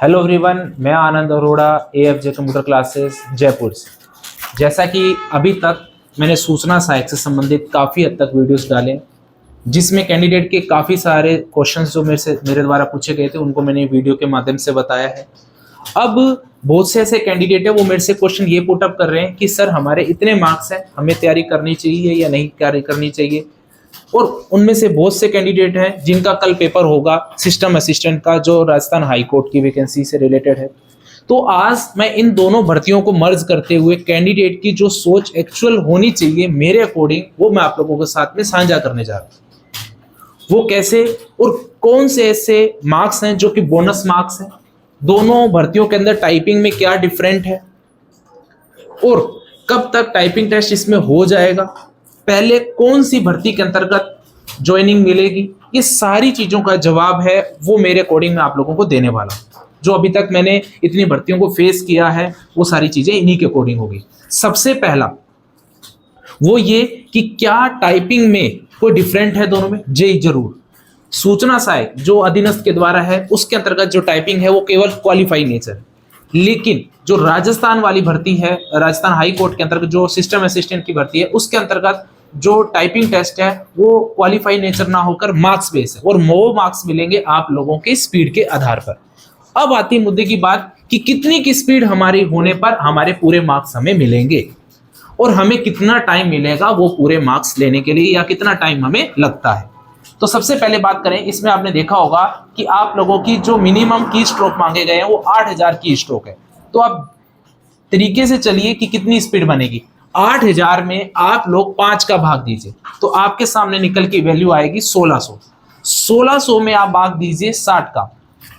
Hello everyone, मैं Anand Arora, एएफजे computer classes Jaipur से। जैसा कि अभी तक मैंने सूचना सहायक से संबंधित काफ़ी हद तक वीडियोस डाले, जिसमें कैंडिडेट के काफ़ी सारे क्वेश्चंस जो मेरे द्वारा पूछे गए थे उनको मैंने वीडियो के माध्यम से बताया है। अब बहुत से ऐसे कैंडिडेट है वो मेरे से क्वेश्चन ये पुट अप कर रहे हैं कि सर हमारे इतने मार्क्स हैं, हमें तैयारी करनी चाहिए या नहीं तैयारी करनी चाहिए। और उनमें से बहुत से कैंडिडेट हैं जिनका कल पेपर होगा सिस्टम असिस्टेंट का, जो राजस्थान हाई कोर्ट की वैकेंसी से रिलेटेड है। तो आज मैं इन दोनों भर्तियों को मर्ज करते हुए कैंडिडेट की जो सोच एक्चुअल होनी चाहिए मेरे अकॉर्डिंग, वो मैं आप लोगों के साथ में साझा करने जा रहा हूँ। वो कैसे और कौन से ऐसे मार्क्स हैं जो कि बोनस मार्क्स हैं, दोनों भर्तियों के अंदर टाइपिंग में क्या डिफरेंट है, और कब तक टाइपिंग टेस्ट इसमें हो जाएगा, पहले कौन सी भर्ती के अंतर्गत ज्वाइनिंग मिलेगी, ये सारी चीजों का जवाब है वो मेरे अकॉर्डिंग मैं आप लोगों को देने वाला हूं। जो अभी तक मैंने इतनी भर्तियों को फेस किया है वो सारी चीजें इन्हीं के अकॉर्डिंग होगी। सबसे पहला वो ये कि क्या टाइपिंग में कोई डिफरेंट है दोनों में? जी जरूर। सूचना सहायक जो अधीनस्थ के द्वारा है उसके अंतर्गत जो टाइपिंग है वो केवल क्वालिफाई नेचर है, लेकिन जो राजस्थान वाली भर्ती है, राजस्थान हाई कोर्ट के अंतर्गत जो सिस्टम असिस्टेंट की भर्ती है, उसके अंतर्गत जो टाइपिंग टेस्ट है वो क्वालिफाई नेचर ना होकर मार्क्स बेस है, और वो मार्क्स मिलेंगे आप लोगों के स्पीड के आधार पर। अब आती है मुद्दे की बात कि कितनी की स्पीड हमारी होने पर हमारे पूरे मार्क्स हमें मिलेंगे, और हमें कितना टाइम मिलेगा वो पूरे मार्क्स लेने के लिए, या कितना टाइम हमें लगता है। तो सबसे पहले बात करें, इसमें आपने देखा होगा कि आप लोगों की जो मिनिमम की स्ट्रोक मांगे गए हैं वो 8000 की स्ट्रोक है। तो आप तरीके से चलिए कि कितनी स्पीड बनेगी। 8000 में आप लोग 5 का भाग दीजिए तो आपके सामने निकल की वैल्यू आएगी 1600। 1600 में आप भाग दीजिए 60 का,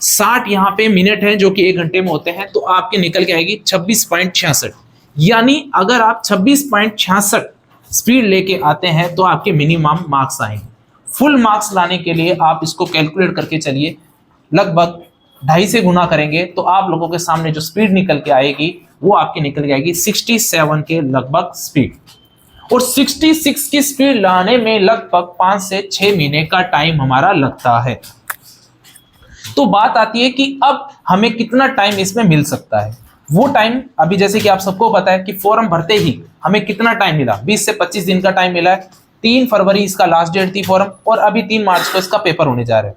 60 यहाँ पे मिनट है जो कि 1 घंटे में होते हैं, तो आपके निकल के आएगी 26.66। यानी अगर आप 26.66 स्पीड लेके आते हैं तो आपके मिनिमम मार्क्स आएंगे। फुल मार्क्स लाने के लिए आप इसको कैलकुलेट करके चलिए, लगभग 2.5 से गुना करेंगे तो आप लोगों के सामने जो स्पीड निकल के आएगी वो आपकी निकल के आएगी 67 के लगभग स्पीड। और 66 की स्पीड लाने में लगभग 5 से 6 महीने का टाइम हमारा लगता है। तो बात आती है कि अब हमें कितना टाइम इसमें मिल सकता है। वो टाइम अभी जैसे कि आप सबको पता है कि फॉर्म भरते ही हमें कितना टाइम मिला, 20 से 25 दिन का टाइम मिला है। 3 फरवरी इसका लास्ट डेट थी फॉर्म, और अभी 3 मार्च को इसका पेपर होने जा रहा है।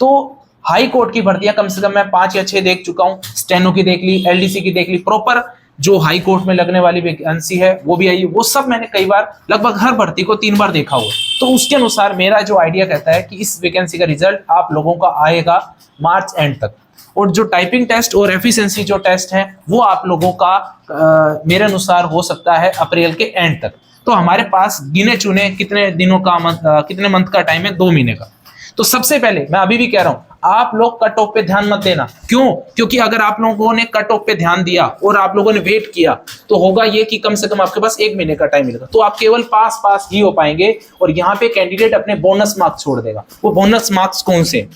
तो हाई कोर्ट की भर्तियां कम से कम मैं 5 या 6 देख चुका हूं, स्टेनो की देख ली, एलडीसी की देख ली, प्रॉपर जो हाई कोर्ट में लगने वाली वैकेंसी है वो भी आई, वो सब मैंने कई बार, लगभग हर भर्ती को 3 बार देखा हुआ। तो उसके अनुसार मेरा जो आइडिया कहता है कि इस वैकेंसी का रिजल्ट आप लोगों का आएगा मार्च एंड तक, और जो टाइपिंग टेस्ट और एफिशिएंसी जो टेस्ट है वो आप लोगों का मेरे अनुसार हो सकता है अप्रैल के एंड तक। तो हमारे पास गिने चुने कितने दिनों का कितने मंथ का टाइम है, 2 महीने का। तो सबसे पहले मैं अभी भी कह रहा हूं, आप लोग कट ऑफ पे ध्यान मत देना। क्यों? क्योंकि अगर आप लोगों ने कट ऑफ पे ध्यान दिया और आप लोगों ने वेट किया तो होगा ये कि कम से कम आपके पास 1 महीने का टाइम मिलेगा, तो आप केवल पास ही हो पाएंगे, और यहाँ पे कैंडिडेट अपने बोनस मार्क्स छोड़ देगा। वो बोनस मार्क्स कौन से?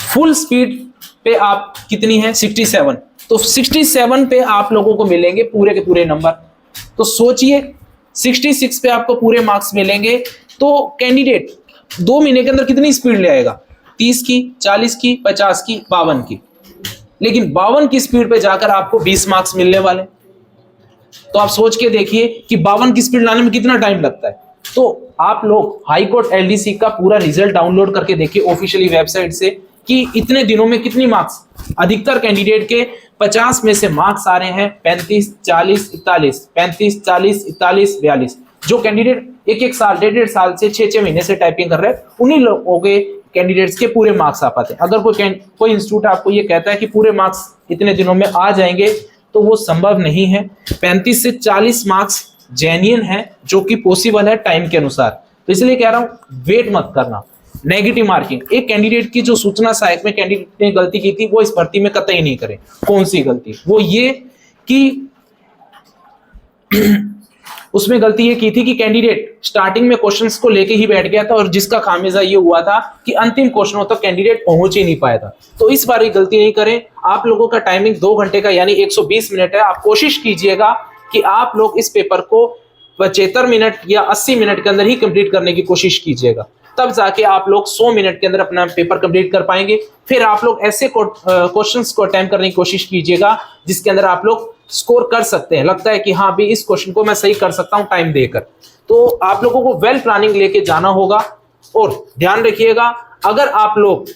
फुल स्पीड पे आप कितनी है? 67। तो 67 पे आप लोगों को मिलेंगे पूरे के पूरे नंबर। तो सोचिए 66 पे आपको पूरे मार्क्स मिलेंगे, तो कैंडिडेट 2 महीने के अंदर कितनी स्पीड ले आएगा? 30 की, 40 की, 50 की, 52 की। लेकिन 52 की स्पीड पे जाकर आपको 20 मार्क्स मिलने वाले। तो आप सोच के देखिए कि 52 की स्पीड लाने में कितना टाइम लगता है। तो आप लोग हाई कोर्ट एलडीसी का पूरा रिजल्ट डाउनलोड करके देखिए ऑफिशियली वेबसाइट से कि इतने दिनों में कितनी मार्क्स। अधिकतर कैंडिडेट के 50 में से मार्क्स आ रहे हैं 35, 40, 41, 35, 40, 41, 42। जो कैंडिडेट 1-1 साल, 1.5 साल से 6-6 महीने से टाइपिंग कर रहे हैं, उन्हीं लोगों के कैंडिडेट्स के पूरे मार्क्स आ पाते हैं। अगर कोई इंस्टीट्यूट आपको ये कहता है कि पूरे मार्क्स इतने दिनों में आ जाएंगे तो वो संभव नहीं है। 35 से 40 मार्क्स जेन्युइन है जो कि पॉसिबल है टाइम के अनुसार। तो इसलिए कह रहा हूं वेट मत करना। नेगेटिव मार्किंग, एक कैंडिडेट की जो सूचना सहायक में कैंडिडेट ने गलती की थी वो इस भर्ती में कतई नहीं करे। कौन सी गलती? वो ये कि उसमें गलती ये की थी कि कैंडिडेट स्टार्टिंग में क्वेश्चंस को लेके ही बैठ गया था, और जिसका खामियाजा ये हुआ था कि अंतिम क्वेश्चनों तक कैंडिडेट पहुंच ही नहीं पाया था। तो इस बार ये गलती नहीं करें। आप लोगों का टाइमिंग 2 घंटे का यानी 120 मिनट है। आप कोशिश कीजिएगा कि आप लोग इस पेपर को 75 मिनट या 80 मिनट के अंदर ही कंप्लीट करने की कोशिश कीजिएगा, तब जाके आप लोग 100 मिनट के अंदर अपना पेपर कंप्लीट कर पाएंगे। फिर आप लोग ऐसे क्वेश्चंस को अटेम्प्ट करने की कोशिश कीजिएगा जिसके अंदर आप लोग स्कोर कर सकते हैं, लगता है कि हाँ भी इस क्वेश्चन को मैं सही कर सकता हूं टाइम देकर। तो आप लोगों को वेल प्लानिंग लेके जाना होगा। और ध्यान रखिएगा, अगर आप लोग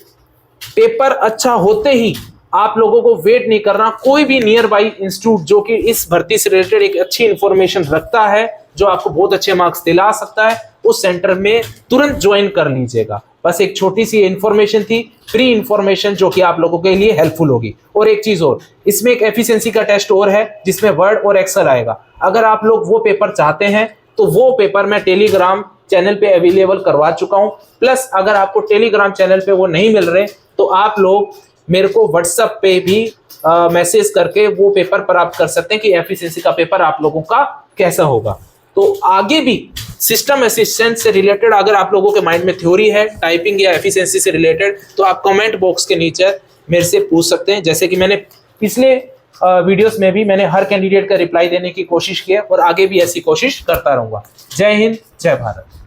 पेपर अच्छा होते ही आप लोगों को वेट नहीं करना, कोई भी नियर बाई इंस्टीट्यूट जो कि इस भर्ती से रिलेटेड एक अच्छी इंफॉर्मेशन रखता है, जो आपको बहुत अच्छे मार्क्स दिला सकता है, उस सेंटर में तुरंत ज्वाइन कर लीजिएगा। बस एक छोटी सी इंफॉर्मेशन थी, फ्री इंफॉर्मेशन, जो कि आप लोगों के लिए हेल्पफुल होगी। और एक चीज और, इसमें एक एफिशिएंसी का टेस्ट और है जिसमें वर्ड और एक्सेल आएगा। अगर आप लोग वो पेपर चाहते हैं तो वो पेपर मैं टेलीग्राम चैनल पे अवेलेबल करवा चुका हूं। प्लस अगर आपको टेलीग्राम चैनल पे वो नहीं मिल रहे तो आप लोग मेरे को व्हाट्सएप पे भी मैसेज करके वो पेपर प्राप्त कर सकते हैं कि एफिशिएंसी का पेपर आप लोगों का कैसा होगा। तो आगे भी सिस्टम असिस्टेंट से रिलेटेड अगर आप लोगों के माइंड में थ्योरी है टाइपिंग या एफिशिएंसी से रिलेटेड, तो आप कमेंट बॉक्स के नीचे मेरे से पूछ सकते हैं। जैसे कि मैंने पिछले वीडियोस में भी मैंने हर कैंडिडेट का रिप्लाई देने की कोशिश की है और आगे भी ऐसी कोशिश करता रहूंगा। जय हिंद, जय भारत।